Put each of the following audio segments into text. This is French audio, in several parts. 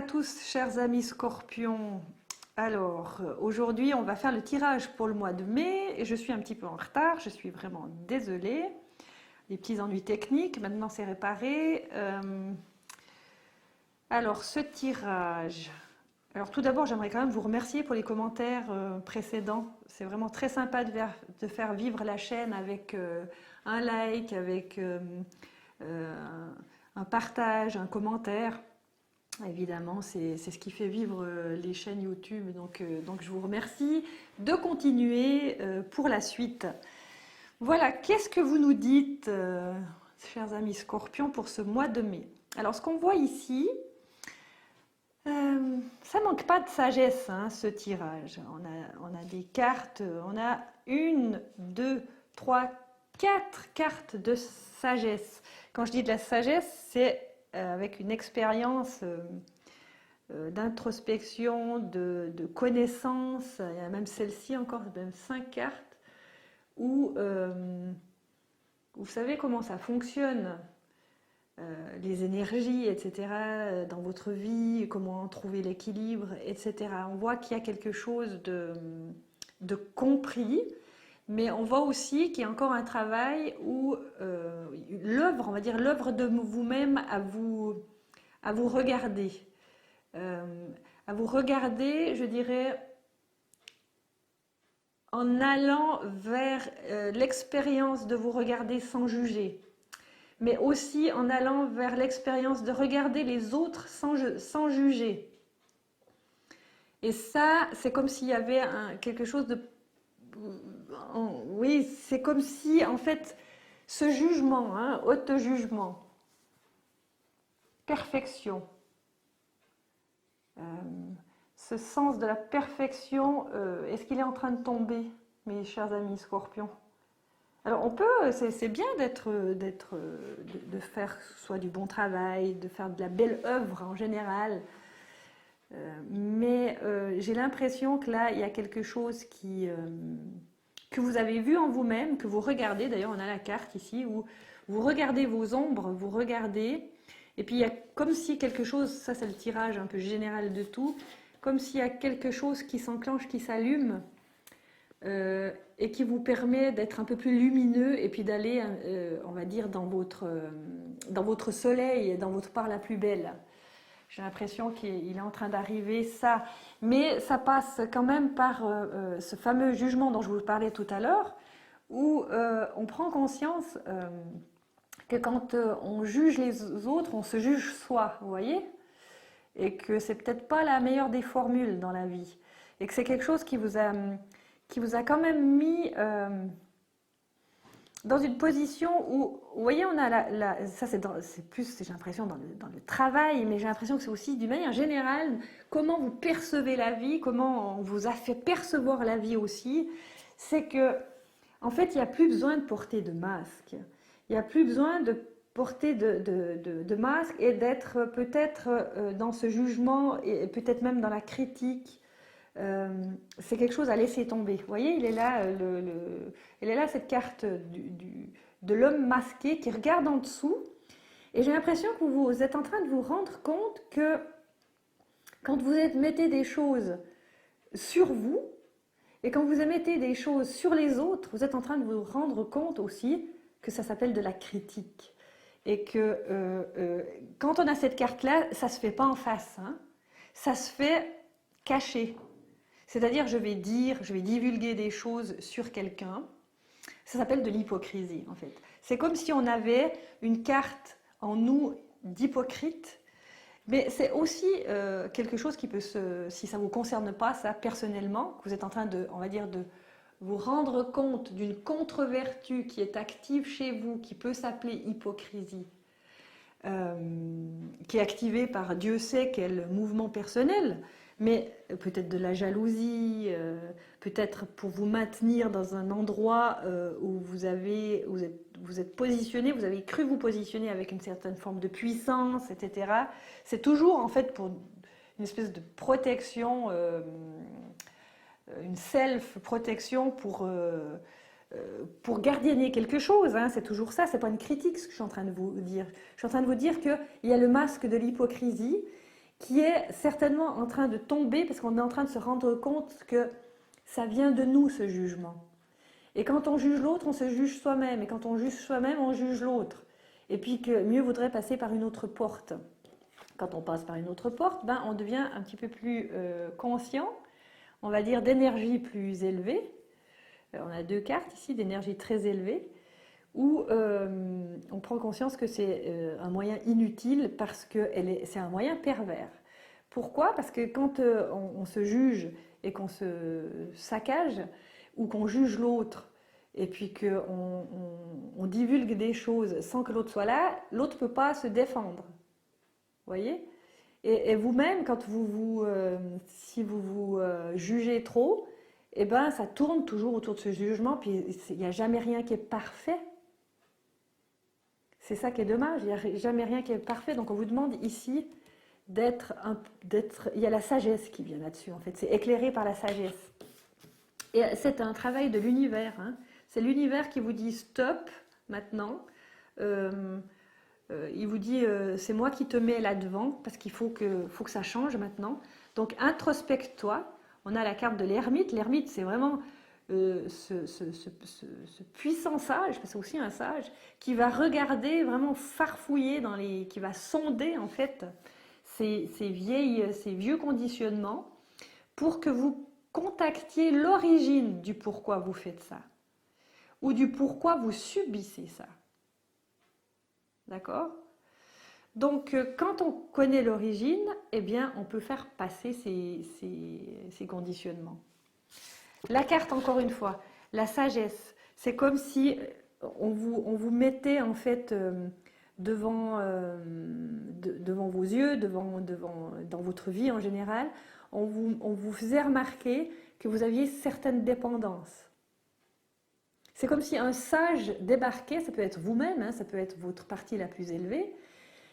à tous, chers amis scorpions. Alors, aujourd'hui, on va faire le tirage pour le mois de mai et je suis un petit peu en retard, je suis vraiment désolée. Les petits ennuis techniques, maintenant c'est réparé. Alors, ce tirage. Alors, tout d'abord, j'aimerais quand même vous remercier pour les commentaires précédents. C'est vraiment très sympa de faire vivre la chaîne avec un like, avec un partage, un commentaire. Évidemment, c'est ce qui fait vivre les chaînes YouTube. Donc, je vous remercie de continuer pour la suite. Voilà, qu'est-ce que vous nous dites, chers amis scorpions, pour ce mois de mai? Alors, ce qu'on voit ici, ça manque pas de sagesse, hein, ce tirage. On a des cartes, on a une, deux, trois, quatre cartes de sagesse. Quand je dis de la sagesse, c'est avec une expérience d'introspection, de connaissance. Il y a même celle-ci encore, même 5 cartes, où vous savez comment ça fonctionne. Les énergies, etc., dans votre vie, comment trouver l'équilibre, etc. On voit qu'il y a quelque chose de compris, mais on voit aussi qu'il y a encore un travail où l'œuvre, on va dire l'œuvre de vous-même à vous regarder. À vous regarder, je dirais, en allant vers l'expérience de vous regarder sans juger, mais aussi en allant vers l'expérience de regarder les autres sans juger. Et ça, c'est comme s'il y avait quelque chose de... Oui, c'est comme si, en fait, ce jugement, hein, auto-jugement, perfection, ce sens de la perfection, est-ce qu'il est en train de tomber, mes chers amis scorpions? Alors on peut, c'est bien de faire soit du bon travail, de faire de la belle œuvre en général, mais j'ai l'impression que là il y a quelque chose que vous avez vu en vous-même, que vous regardez. D'ailleurs on a la carte ici où vous regardez vos ombres, vous regardez, et puis il y a comme si quelque chose, ça c'est le tirage un peu général de tout, comme s'il y a quelque chose qui s'enclenche, qui s'allume. Et qui vous permet d'être un peu plus lumineux et puis d'aller, on va dire, dans votre soleil, dans votre part la plus belle. J'ai l'impression qu'il est en train d'arriver ça. Mais ça passe quand même par ce fameux jugement dont je vous parlais tout à l'heure, où on prend conscience que quand on juge les autres, on se juge soi, vous voyez? Et que c'est peut-être pas la meilleure des formules dans la vie. Et que c'est quelque chose qui vous a quand même mis dans une position où, vous voyez, on a ça c'est plus, j'ai l'impression, dans le travail, mais j'ai l'impression que c'est aussi d'une manière générale, comment vous percevez la vie, comment on vous a fait percevoir la vie aussi, c'est que, en fait, il n'y a plus besoin de porter de masque. Il n'y a plus besoin de porter de masque et d'être peut-être dans ce jugement et peut-être même dans la critique. C'est quelque chose à laisser tomber. Vous voyez, il est là, elle est là cette carte de l'homme masqué qui regarde en dessous. Et j'ai l'impression que vous êtes en train de vous rendre compte que quand vous mettez des choses sur vous et quand vous mettez des choses sur les autres, vous êtes en train de vous rendre compte aussi que ça s'appelle de la critique. Et que quand on a cette carte-là, ça ne se fait pas en face, hein. Ça se fait caché. C'est-à-dire, je vais divulguer des choses sur quelqu'un. Ça s'appelle de l'hypocrisie, en fait. C'est comme si on avait une carte en nous d'hypocrite, mais c'est aussi quelque chose qui peut si ça ne vous concerne pas, ça, personnellement, que vous êtes en train de, on va dire, de vous rendre compte d'une contre-vertu qui est active chez vous, qui peut s'appeler hypocrisie, qui est activée par Dieu sait quel mouvement personnel, mais peut-être de la jalousie, peut-être pour vous maintenir dans un endroit où vous êtes positionné, vous avez cru vous positionner avec une certaine forme de puissance, etc. C'est toujours en fait pour une espèce de protection, une self-protection pour gardienner quelque chose, hein, c'est toujours ça, c'est pas une critique ce que je suis en train de vous dire. Je suis en train de vous dire qu'il y a le masque de l'hypocrisie qui est certainement en train de tomber parce qu'on est en train de se rendre compte que ça vient de nous, ce jugement. Et quand on juge l'autre, on se juge soi-même. Et quand on juge soi-même, on juge l'autre. Et puis que mieux vaudrait passer par une autre porte. Quand on passe par une autre porte, ben, on devient un petit peu plus conscient, on va dire d'énergie plus élevée. On a deux cartes ici d'énergie très élevée, où on prend conscience que c'est un moyen inutile parce que c'est un moyen pervers. Pourquoi? Parce que quand on se juge et qu'on se saccage, ou qu'on juge l'autre, et puis qu'on divulgue des choses sans que l'autre soit là, l'autre ne peut pas se défendre. Vous voyez? Et vous-même, quand si vous vous jugez trop, eh ben, ça tourne toujours autour de ce jugement, puis il n'y a jamais rien qui est parfait. C'est ça qui est dommage, il n'y a jamais rien qui est parfait. Donc on vous demande ici il y a la sagesse qui vient là-dessus, en fait. C'est éclairé par la sagesse. Et c'est un travail de l'univers. Hein. C'est l'univers qui vous dit stop maintenant. Il vous dit c'est moi qui te mets là-devant parce qu'il faut que ça change maintenant. Donc introspecte-toi. On a la carte de l'ermite. L'ermite, c'est vraiment ce puissant sage, parce que c'est aussi un sage, qui va regarder, vraiment farfouiller qui va sonder en fait ces vieux conditionnements pour que vous contactiez l'origine du pourquoi vous faites ça ou du pourquoi vous subissez ça. D'accord? Donc, quand on connaît l'origine, eh bien, on peut faire passer ces conditionnements. La carte, encore une fois, la sagesse, c'est comme si on vous mettait en fait devant vos yeux, dans votre vie en général, on vous faisait remarquer que vous aviez certaines dépendances. C'est comme si un sage débarquait, ça peut être vous-même, hein, ça peut être votre partie la plus élevée,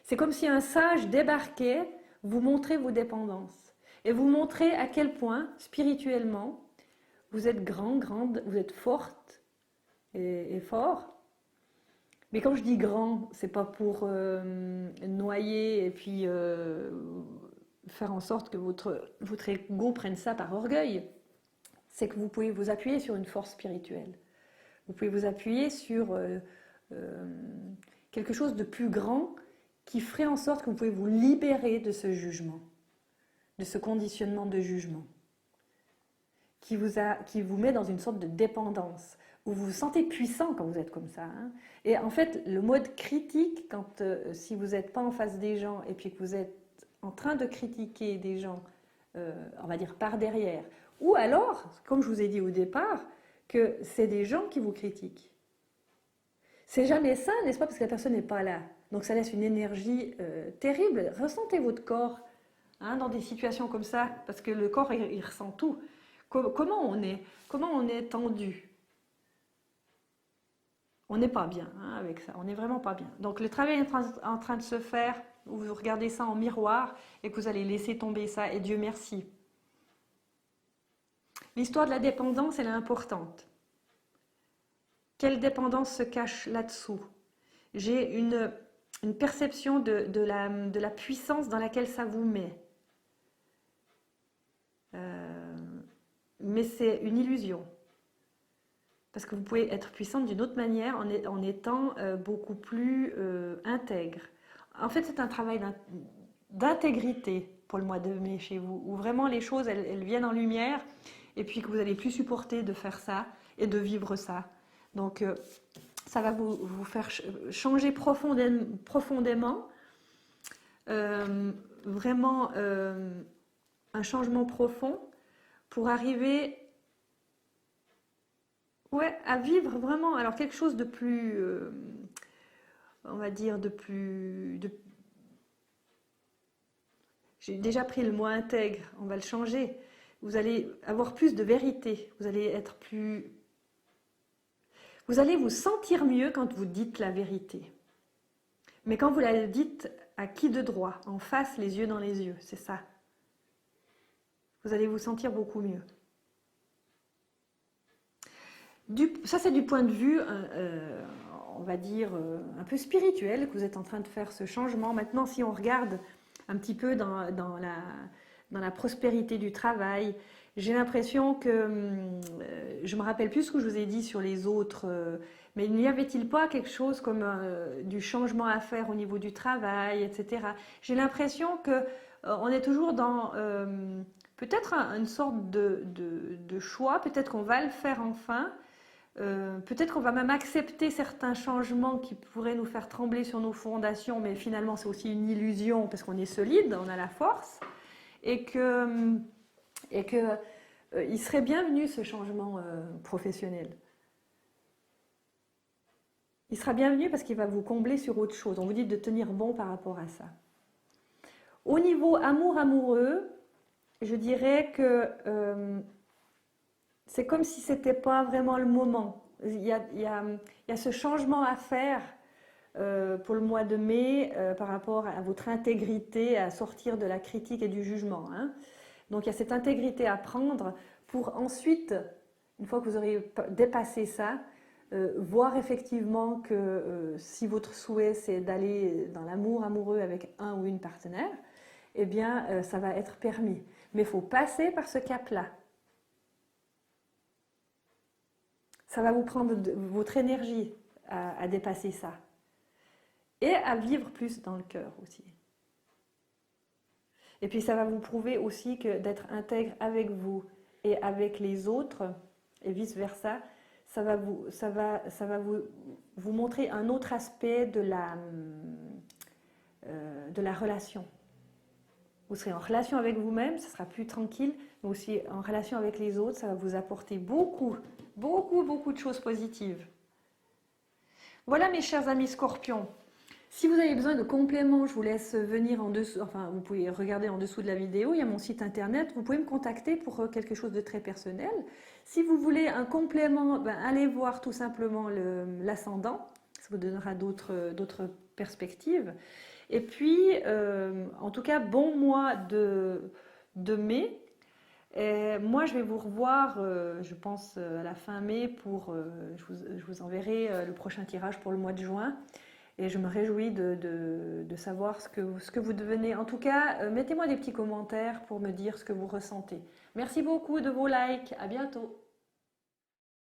c'est comme si un sage débarquait, vous montrait vos dépendances et vous montrait à quel point, spirituellement, vous êtes grande, vous êtes forte et fort. Mais quand je dis grand, c'est pas pour noyer et puis faire en sorte que votre ego prenne ça par orgueil. C'est que vous pouvez vous appuyer sur une force spirituelle. Vous pouvez vous appuyer sur quelque chose de plus grand qui ferait en sorte que vous pouvez vous libérer de ce jugement, de ce conditionnement de jugement, qui vous met dans une sorte de dépendance, où vous vous sentez puissant quand vous êtes comme ça. Hein. Et en fait, le mode critique, si vous n'êtes pas en face des gens et puis que vous êtes en train de critiquer des gens, on va dire par derrière, ou alors, comme je vous ai dit au départ, que c'est des gens qui vous critiquent. C'est jamais ça, n'est-ce pas, parce que la personne n'est pas là. Donc ça laisse une énergie terrible. Ressentez votre corps hein, dans des situations comme ça, parce que le corps, il ressent tout. Comment on est tendu. On n'est pas bien hein, avec ça, on n'est vraiment pas bien. Donc le travail est en train de se faire, où vous regardez ça en miroir et que vous allez laisser tomber ça, et Dieu merci. L'histoire de la dépendance, elle est importante. Quelle dépendance se cache là-dessous? J'ai une perception de la puissance dans laquelle ça vous met. Mais c'est une illusion. Parce que vous pouvez être puissante d'une autre manière en étant beaucoup plus intègre. En fait, c'est un travail d'intégrité pour le mois de mai chez vous, où vraiment les choses, elles viennent en lumière, et puis que vous n'allez plus supporter de faire ça et de vivre ça. Donc, ça va vous faire changer profondément, vraiment un changement profond pour arriver à vivre vraiment alors quelque chose de plus, on va dire, j'ai déjà pris le mot intègre, on va le changer. Vous allez avoir plus de vérité, vous allez vous sentir mieux quand vous dites la vérité. Mais quand vous la dites à qui de droit, en face, les yeux dans les yeux, c'est ça. Vous allez vous sentir beaucoup mieux. Ça, c'est du point de vue, on va dire, un peu spirituel, que vous êtes en train de faire ce changement. Maintenant, si on regarde un petit peu dans la prospérité du travail. J'ai l'impression que, je me rappelle plus ce que je vous ai dit sur les autres, mais n'y avait-il pas quelque chose comme du changement à faire au niveau du travail, etc. J'ai l'impression que on est toujours dans peut-être une sorte de choix, peut-être qu'on va le faire enfin, peut-être qu'on va même accepter certains changements qui pourraient nous faire trembler sur nos fondations, mais finalement c'est aussi une illusion parce qu'on est solide, on a la force, et que, il serait bienvenu ce changement professionnel. Il sera bienvenu parce qu'il va vous combler sur autre chose. On vous dit de tenir bon par rapport à ça. Au niveau amoureux, je dirais que c'est comme si c'était pas vraiment le moment. Il y a ce changement à faire pour le mois de mai par rapport à votre intégrité, à sortir de la critique et du jugement, hein. Donc il y a cette intégrité à prendre pour ensuite, une fois que vous aurez dépassé ça, voir effectivement que si votre souhait c'est d'aller dans l'amour amoureux avec un ou une partenaire, eh bien ça va être permis. Mais il faut passer par ce cap-là. Ça va vous prendre votre énergie à dépasser ça. Et à vivre plus dans le cœur aussi. Et puis ça va vous prouver aussi que d'être intègre avec vous et avec les autres, et vice-versa, ça va vous montrer un autre aspect de la relation. Vous serez en relation avec vous-même, ça sera plus tranquille, mais aussi en relation avec les autres, ça va vous apporter beaucoup de choses positives. Voilà mes chers amis scorpions. Si vous avez besoin de compléments, je vous laisse venir en dessous, enfin vous pouvez regarder en dessous de la vidéo, il y a mon site internet, vous pouvez me contacter pour quelque chose de très personnel. Si vous voulez un complément, ben, allez voir tout simplement l'ascendant, ça vous donnera d'autres perspectives. Et puis, en tout cas, bon mois de mai. Et moi, je vais vous revoir, je pense, à la fin mai pour, je vous enverrai le prochain tirage pour le mois de juin. Et je me réjouis de savoir ce que vous devenez. En tout cas, mettez-moi des petits commentaires pour me dire ce que vous ressentez. Merci beaucoup de vos likes. À bientôt.